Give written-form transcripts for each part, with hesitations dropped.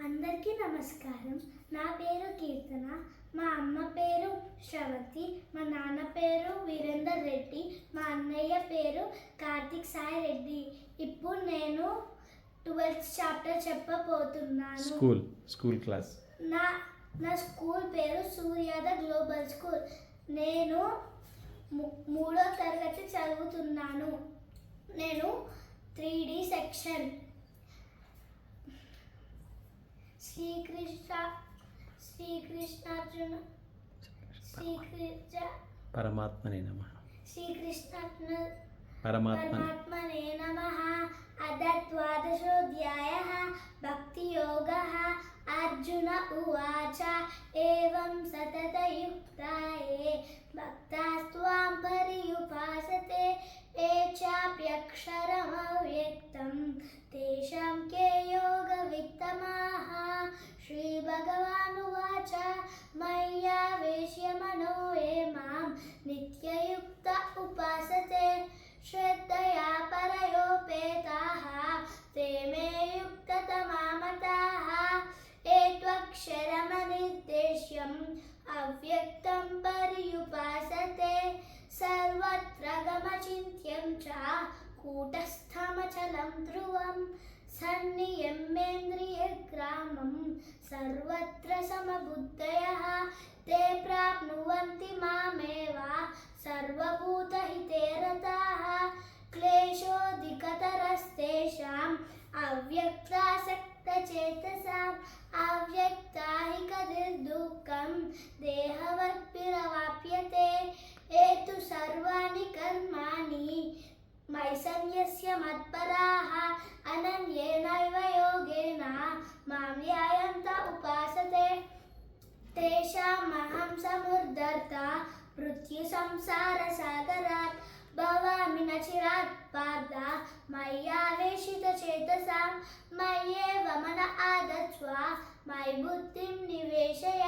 అందరికీ నమస్కారం. నా పేరు కీర్తన. మా అమ్మ పేరు శ్రవతి. మా నాన్న పేరు వీరేందర్ రెడ్డి. మా అన్నయ్య పేరు కార్తిక్ సాయి రెడ్డి. ఇప్పుడు నేను 12th చాప్టర్ చెప్పబోతున్నాను. School class. నా స్కూల్ పేరు సూర్యోదయ గ్లోబల్ స్కూల్. నేను 3వ తరగతి చదువుతున్నాను. నేను 3D సెక్షన్. శ్రీకృష్ణార్జున పరమాత్మనే నమః. శ్రీకృష్ణ పరమాత్మనే నమః. అథ ద్వాదశోऽధ్యాయః భక్తియోగः. అర్జున ఉవాచ ఏవం సతతయుక్తాయే భక్తాస్త్వాం పర్యుపాసతే ఏ చాప్యక్షరమవ్యక్తం తేషాం కే యోగవిత్తమాః. శ్రీభగవానువాచ మయ్యావేశ్య మనో ఏ మాం నిత్యయుక్త ఉపాసతే శ్రద్ధయా పరయోపేతాః తే మే యుక్తతమా మతాః. ఏత్వక్షరమనిర్దేశ్యం అవ్యక్తం పర్యుపాసతే సర్వత్ర గమచింత్యం చ కూటస్థమచలం ధ్రువం సన్నియమ్యేంద్రియగ్రామం సర్వత్ర సమబుద్ధయః తే ప్రాప్నువంతి మామేవ సర్వభూతహితే రతాః. క్లేశోధికతరస్తేషాం అవ్యక్తాసక్తచేతసాం అవ్యక్తా హి కదిర్దుఃఖం దేహవద్భిరవాప్యతే. ఏతు సర్వాణి కర్మాణి మయి సన్యస్య మత్పరాః అనన్యేనైవ యోగేన మాం ధ్యాయంత ఉపాసతే తేషామహం సముద్ధర్త మృత్యు సంసార సాగరాత్ భవామి న చిరాత్ పార్థ మయ్యావేశితచేతసాం మయ్యేవ మన ఆదత్స్వ మయి బుద్ధిం నివేశయ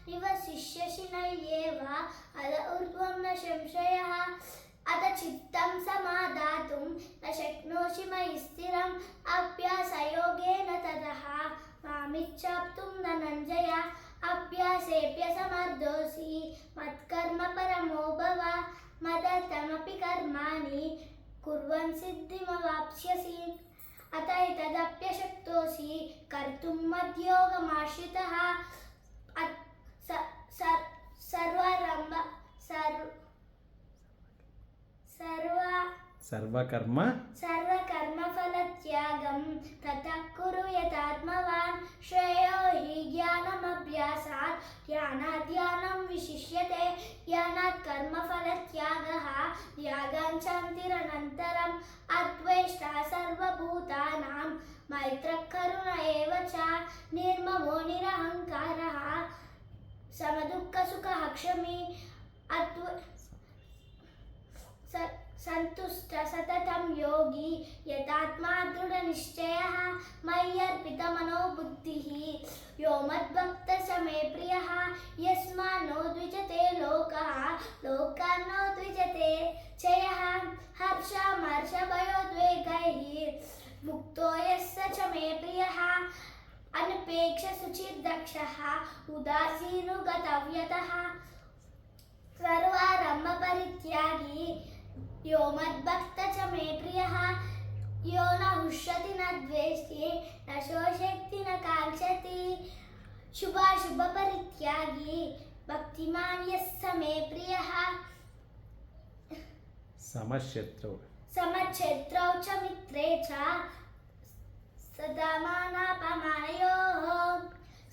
నివసిష్యసి నయ్యేవ అద ఊర్ధ్వం న సంశయః. అత చిత్తం సమాదాతుం న శక్నోషి మయి స్థిరం అభ్యాసయోగేన తతః మామిచ్ఛాప్తుం ధనంజయ. అభ్యాసేప్యసమర్థోసి మత్కర్మ పరమో భవ మదర్థమపి కర్మాణి కుర్వన్ సిద్ధిమవాప్స్యసి. అతైతదప్యశక్తోసి కర్తుం మద్యోగమాశ్రితః. సర్వకర్మఫలత్యాగం తతః కురు యతాత్మవాన్. శ్రేయో హి జ్ఞానమభ్యాసాత్ జ్ఞానాత్ జ్ఞానం విశిష్యతే. జ్ఞానాత్ కర్మఫలత్యాగః త్యాగాన్ శాంతిరనంతరం. అద్వేష్టా సర్వభూతానాం మైత్రః కరుణ ఏవ చ. నిర్మమో నిరహంకారः సమదుఃఖసుఖః క్షమీ. సంతుష్ట సతతం యోగి యతాత్మా దృఢ నిశ్చయః. మయ్యర్పిత మనోబుద్ధిః యో మద్భక్త స మే ప్రియః. యస్మాన్నో ద్విజతే లోకః లోకాన్నో ద్విజతే చయః. హర్షామర్షభయోద్వేగైః ముక్తో యస్స చ మే ప్రియః. అనపేక్ష శుచిర్దక్షః ఉదాసీనో గతవ్యతః. సర్వారంభ పరిత్యాగి యో మద్భక్త చ మే ప్రియః. యో న హృష్యతి న ద్వేష్టి న శోషేతి న కాంక్షతి. శుభాశుభ పరిత్యాగి భక్తిమాన్ యస్స మే ప్రియః. సమశత్రౌ చ మిత్రే చ సదా మానాపమానయోః.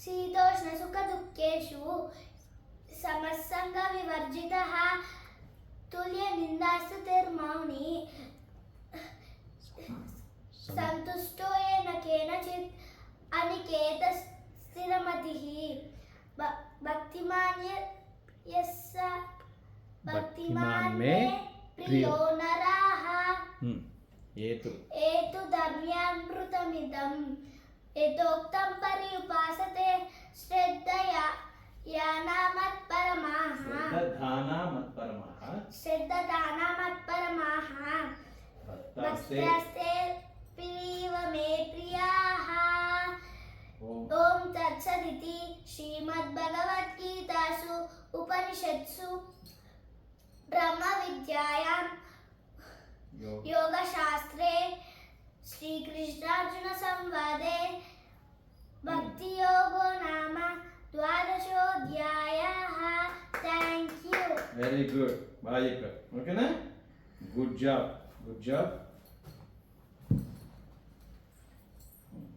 శీతోష్ణ సుఖ దుఃఖేషు సమస్సంగ వివర్జితః. తుల్య నిందాస్తుతిర్మౌని సంతుష్టో ఏన కేనచిత్. అనికేత స్థిరమతిః భక్తిమాన్ మే ప్రియో నరః. ఏతు ధర్మ్యామృతమిదం యథోక్తం పర్యుపాసతే శ్రద్ధయా శ్రద్ధదానమత్పరమాః భక్త్యాస్తే ప్రియవ మే ప్రియాః. ఓం श्रीमद्भगवद्गीतासु उपनिषत्सु ब्रह्मविद्यायां योगशास्त्रे श्रीकृष्णार्जुनसंवादे भक्तियोगो नाम द्वादशोऽध्यायः. Thank you. వెరీ గుడ్, బాగా చెప్పారు. ఓకేనా? Good job, good job,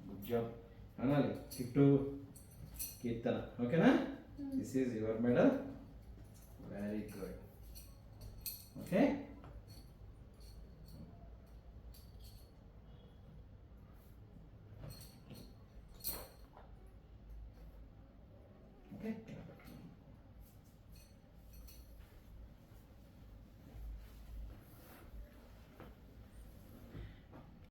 good job అనాలి. కిట్టు కీర్తన. ఓకేనా? This is your medal. Very good. Okay.